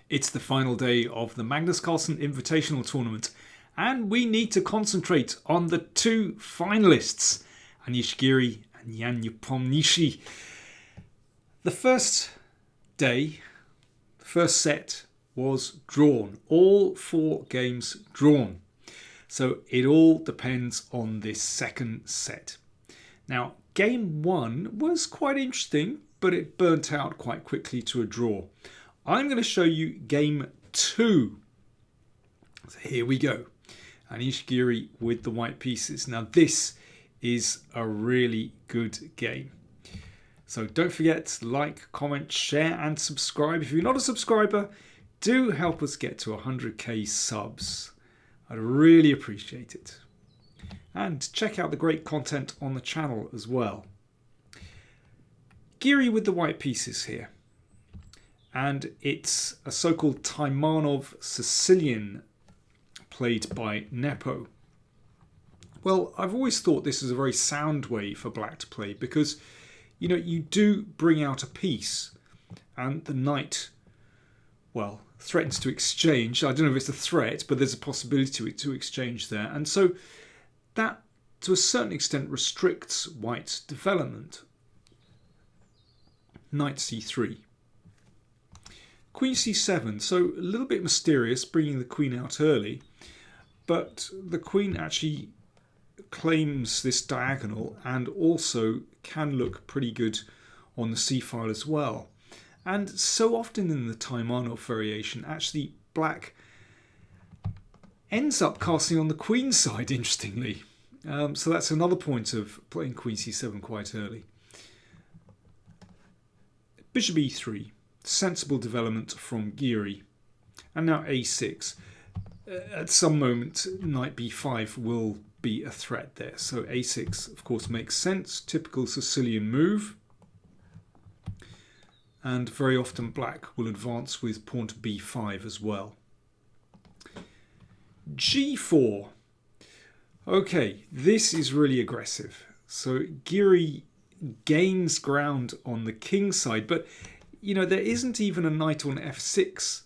It's the final day of the Magnus Carlsen Invitational tournament, and we need to concentrate on the two finalists, Anish Giri and Nepomniachtchi. The first day, the first set was drawn. All 4 games drawn. So it all depends on this second set. Now, game 1 was quite interesting, but it burnt out quite quickly to a draw. I'm going to show you game 2. So here we go. Anish Giri with the white pieces. Now this is a really good game. So don't forget to like, comment, share and subscribe. If you're not a subscriber, do help us get to 100k subs. I'd really appreciate it. And check out the great content on the channel as well. Giri with the white pieces here. And it's a so-called Taimanov Sicilian played by Nepo. Well, I've always thought this is a very sound way for black to play because, you know, you do bring out a piece and the knight, well, threatens to exchange. I don't know if it's a threat, but there's a possibility to exchange there. And so that, to a certain extent, restricts white's development. Knight c3. Queen c7, so a little bit mysterious, bringing the queen out early, but the queen actually claims this diagonal and also can look pretty good on the c-file as well. And so often in the Taimanov variation, actually black ends up casting on the queen side, interestingly. So that's another point of playing queen c7 quite early. Bishop e3. Sensible development from Giri. And now a6. At some moment, knight b5 will be a threat there. So a6, of course, makes sense. Typical Sicilian move. And very often black will advance with pawn to b5 as well. g4. Okay, this is really aggressive. So Giri gains ground on the king side, but you know, there isn't even a knight on f6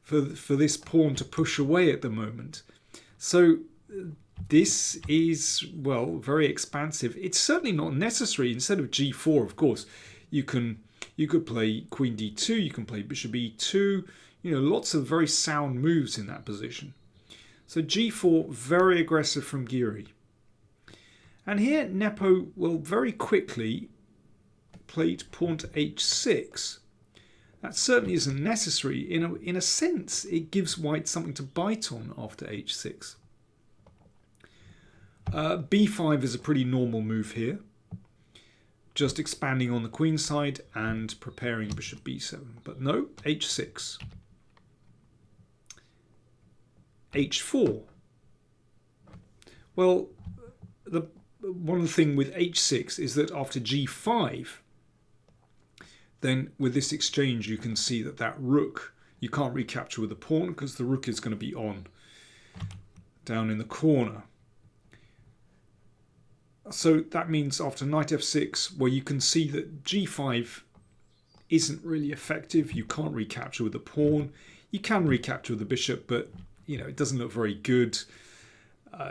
for this pawn to push away at the moment. So this is, well, very expansive. It's certainly not necessary. Instead of g4, of course, you could play queen d2, you can play bishop e2, you know, lots of very sound moves in that position. So g4, very aggressive from Giri. And here Nepo will very quickly play pawn to h6. That certainly isn't necessary. In a sense, it gives white something to bite on after h6. b5 is a pretty normal move here. Just expanding on the queen side and preparing bishop b7. But no, h6. h4. Well, one thing with h6 is that after g5, then with this exchange you can see that rook you can't recapture with the pawn because the rook is going to be on down in the corner. So that means after knight f6, well, you can see that g5 isn't really effective. You can't recapture with the pawn. You can recapture with the bishop, but you know, it doesn't look very good.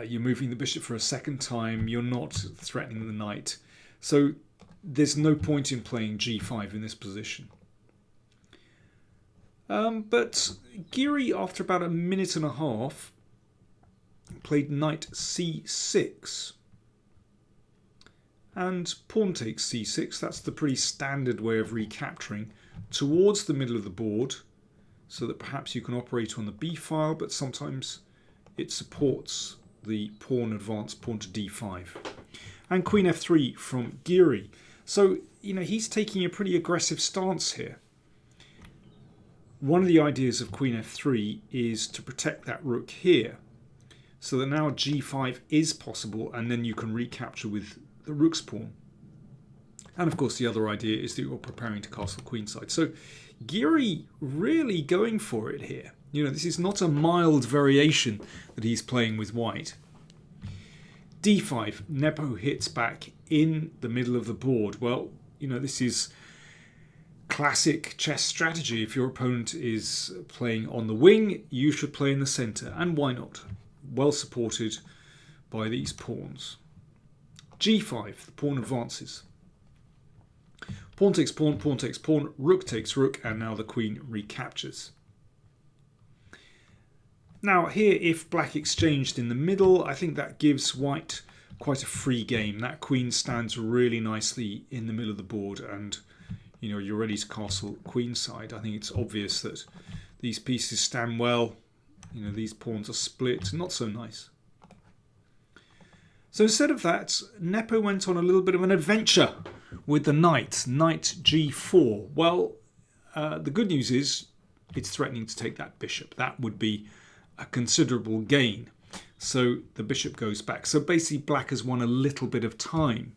You're moving the bishop for a second time. You're not threatening the knight. So there's no point in playing g5 in this position. But Giri, after about a minute and a half, played knight c6. And pawn takes c6. That's the pretty standard way of recapturing towards the middle of the board, so that perhaps you can operate on the b file, but sometimes it supports the pawn advance, pawn to d5. And queen f3 from Giri. So, you know, he's taking a pretty aggressive stance here. One of the ideas of queen f3 is to protect that rook here, so that now g5 is possible, and then you can recapture with the rook's pawn. And of course the other idea is that you're preparing to castle queenside. So Giri really going for it here. You know, this is not a mild variation that he's playing with white. d5, Nepo hits back in the middle of the board. Well, you know, this is classic chess strategy. If your opponent is playing on the wing, you should play in the centre. And why not? Well supported by these pawns. G5, the pawn advances. Pawn takes pawn, pawn takes pawn, rook takes rook, and now the queen recaptures. Now here, if black exchanged in the middle, I think that gives white quite a free game. That queen stands really nicely in the middle of the board, and you're ready to castle queenside. I think it's obvious that these pieces stand well. These pawns are split, not so nice. So instead of that, Nepo went on a little bit of an adventure with the knight, knight g4. Well, the good news is it's threatening to take that bishop. That would be a considerable gain. So the bishop goes back. So basically black has won a little bit of time.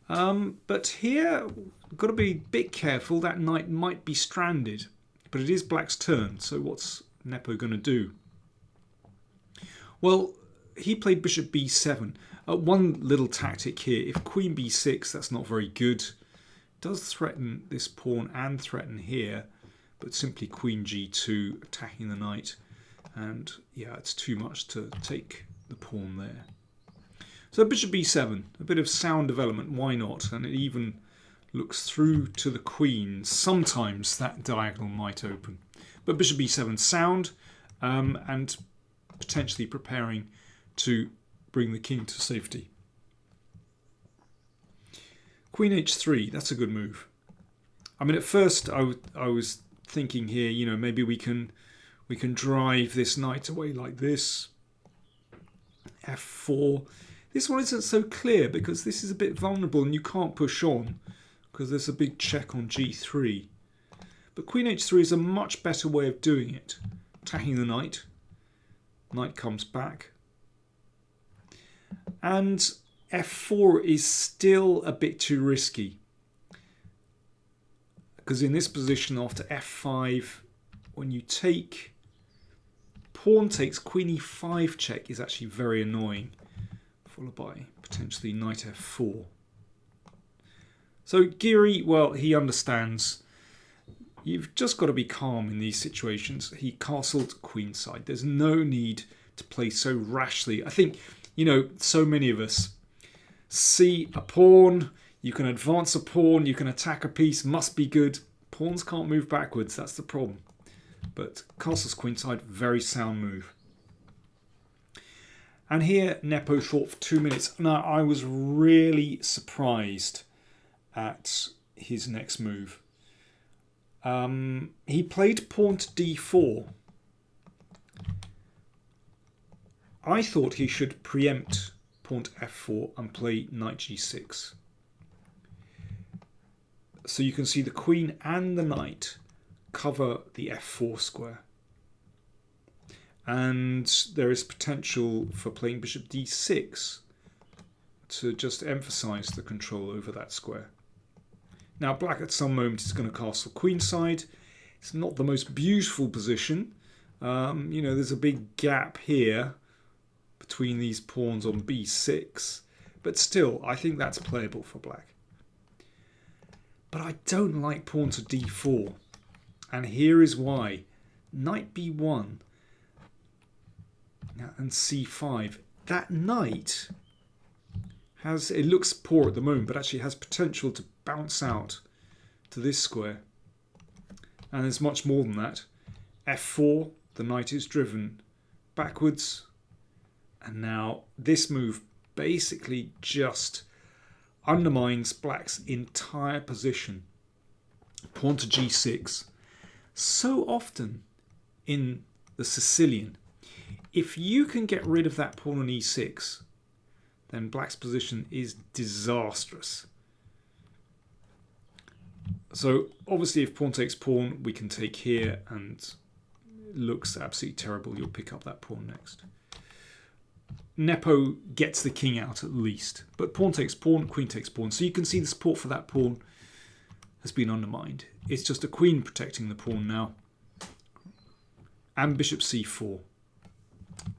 But here, we've got to be a bit careful. That knight might be stranded, but it is black's turn. So what's Nepo going to do? Well, he played bishop b7. One little tactic here, if queen b6, that's not very good. It does threaten this pawn and threaten here, but simply queen g2, attacking the knight. And yeah, it's too much to take the pawn there. So bishop b7, a bit of sound development, why not? And it even looks through to the queen. Sometimes that diagonal might open. But bishop b7 sound, and potentially preparing to bring the king to safety. Queen h3, that's a good move. I mean, at first I was thinking here, maybe we can drive this knight away like this. f4. This one isn't so clear because this is a bit vulnerable and you can't push on because there's a big check on g3. But queen h3 is a much better way of doing it. Attacking the knight. Knight comes back. And f4 is still a bit too risky. Because in this position after f5, when you take, pawn takes, queen e5 check is actually very annoying. Followed by potentially knight f4. So Giri, well, he understands. You've just got to be calm in these situations. He castled queenside. There's no need to play so rashly. I think, so many of us see a pawn, you can advance a pawn, you can attack a piece, must be good. Pawns can't move backwards, that's the problem. But castles queenside, very sound move. And here Nepo thought for 2 minutes. Now I was really surprised at his next move. He played pawn to d4. I thought he should preempt pawn to f4 and play knight g6. So you can see the queen and the knight cover the f4 square. And there is potential for playing bishop d6 to just emphasize the control over that square. Now black at some moment is going to castle queenside. It's not the most beautiful position. There's a big gap here between these pawns on b6. But still, I think that's playable for black. But I don't like pawn to d4. And here is why. Knight b1 and c5. That knight has, it looks poor at the moment, but actually has potential to bounce out to this square. And there's much more than that. f4, the knight is driven backwards. And now this move basically just undermines black's entire position. Pawn to g6. So often in the Sicilian, if you can get rid of that pawn on e6, then black's position is disastrous. So obviously if pawn takes pawn, we can take here, and it looks absolutely terrible. You'll pick up that pawn next. Nepo gets the king out at least, but pawn takes pawn, queen takes pawn. So you can see the support for that pawn has been undermined. It's just a queen protecting the pawn now. And bishop c4.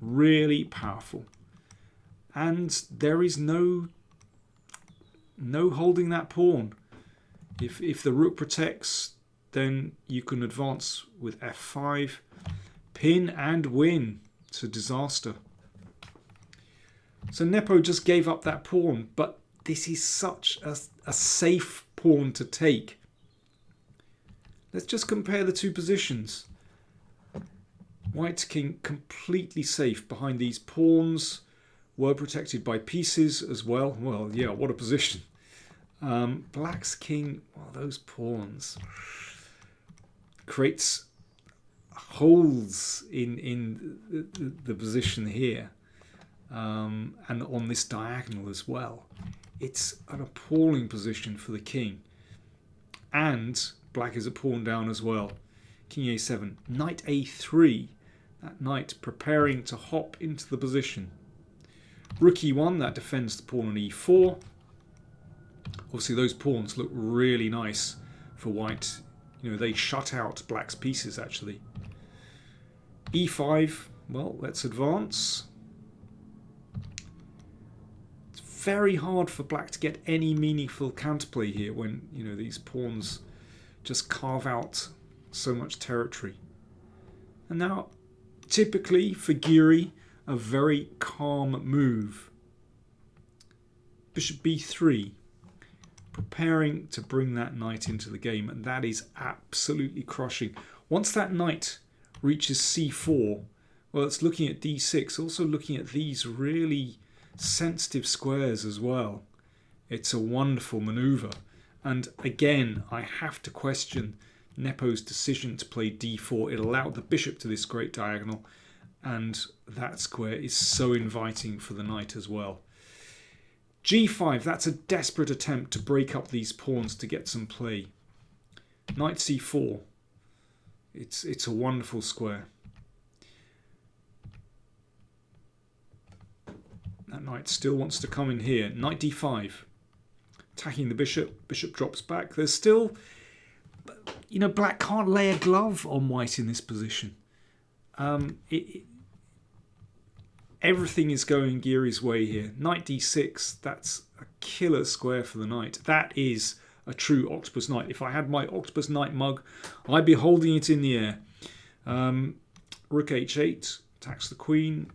Really powerful. And there is no holding that pawn. If the rook protects, then you can advance with f5, pin and win. It's a disaster. So Nepo just gave up that pawn, but this is such a safe pawn to take. Let's just compare the two positions. White's king completely safe behind these pawns, were protected by pieces as well. Well, yeah, what a position. Black's king, well, those pawns creates holes in the position here, and on this diagonal as well. It's an appalling position for the king, and black is a pawn down as well. King a7, knight a3, that knight preparing to hop into the position. Rook e1, that defends the pawn on e4. Obviously those pawns look really nice for white. You know, they shut out black's pieces actually. e5, well, let's advance. It's very hard for black to get any meaningful counterplay here when, you know, these pawns just carve out so much territory. And now, typically for Giri, a very calm move. Bishop b3, preparing to bring that knight into the game, and that is absolutely crushing. Once that knight reaches c4, well, it's looking at d6, also looking at these really sensitive squares as well. It's a wonderful maneuver. And again, I have to question Nepo's decision to play d4. It allowed the bishop to this great diagonal, and that square is so inviting for the knight as well. g5, that's a desperate attempt to break up these pawns to get some play. Knight c4, it's a wonderful square. That knight still wants to come in here. Knight d5, attacking the bishop. Bishop drops back. There's still, you know, black can't lay a glove on white in this position. Everything is going Giri's way here. Knight d6, that's a killer square for the knight. That is a true octopus knight. If I had my octopus knight mug, I'd be holding it in the air. Rook h8, attacks the queen.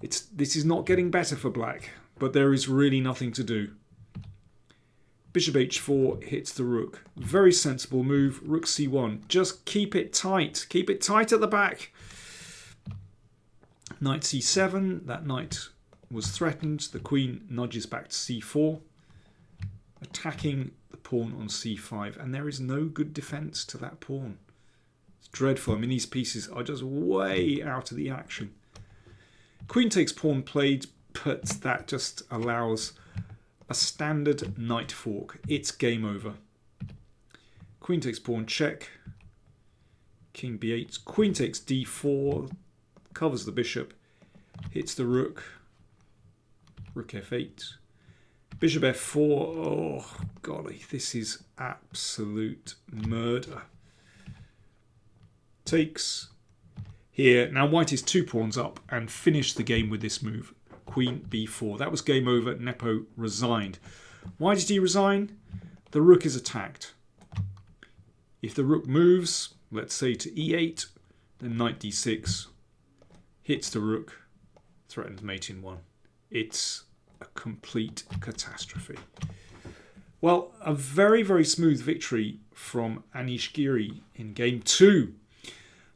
This is not getting better for black, but there is really nothing to do. Bishop h4 hits the rook. Very sensible move. Rook c1. Just keep it tight. Keep it tight at the back. Knight c7. That knight was threatened. The queen nudges back to c4. Attacking the pawn on c5. And there is no good defense to that pawn. It's dreadful. I mean, these pieces are just way out of the action. Queen takes pawn played, but that just allows a standard knight fork. It's game over. Queen takes pawn check. King b8. Queen takes d4. Covers the bishop. Hits the rook. Rook f8. Bishop f4. Oh, golly. This is absolute murder. Takes. Here. Now white is 2 pawns up and finished the game with this move. Queen b4. That was game over. Nepo resigned. Why did he resign? The rook is attacked. If the rook moves, let's say to e8, then knight d6, hits the rook, threatens mate in 1. It's a complete catastrophe. Well, a very, very smooth victory from Anish Giri in game 2.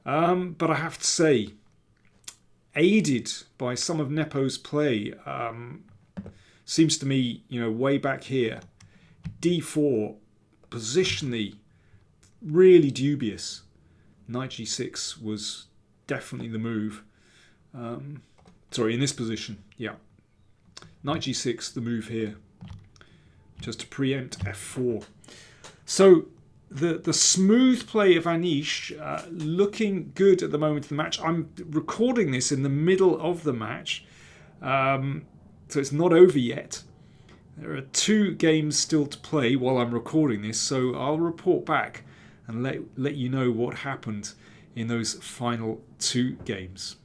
But I have to say, aided by some of Nepo's play, seems to me, you know, way back here, d4 positionally really dubious. Knight g6 was definitely the move. Sorry, in this position, yeah. Knight g6, the move here, just to preempt f4. So the smooth play of Anish, looking good at the moment of the match. I'm recording this in the middle of the match, so it's not over yet. There are 2 games still to play while I'm recording this, so I'll report back and let you know what happened in those final 2 games.